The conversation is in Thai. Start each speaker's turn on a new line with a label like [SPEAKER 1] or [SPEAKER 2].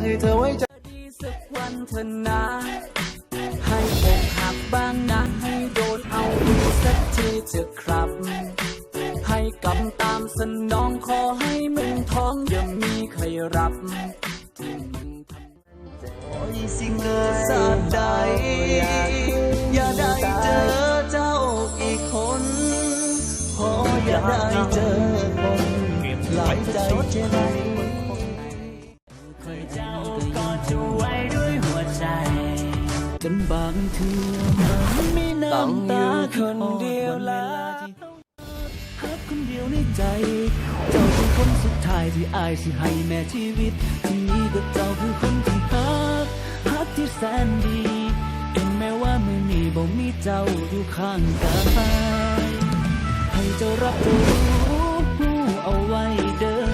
[SPEAKER 1] ให้เธอไว้ใจ
[SPEAKER 2] ดีสักวันเธอนะให้อกหักบ้างนะให้โดนเอาดีสักทีเถอะครับให้กำตามสนองขอให้มึงท้องอย่ามีใครรับที่มึงทำโอ้ยสิ่งเกิดสาดใดอย่าได้เจอเจ้าอีกคนพออย่าได้เจอคนหลายใจเช่นไรเคยเจ้ากอดจะไว้ด้วยหัวใจจนบางเทื่อมันมีน้ำตาคนเดียวแล้วฮักคนเดียวในใจเจ้าคือคนสุดท้ายที่อายสิให้แม่ชีวิตที่มีกับเจ้าคือคนที่ฮักที่แสนดีถึงแม้ว่ามือนี้บ่มีเจ้าอยู่ข้างกายให้เจ้ารับรู้เอาไว้เด้อ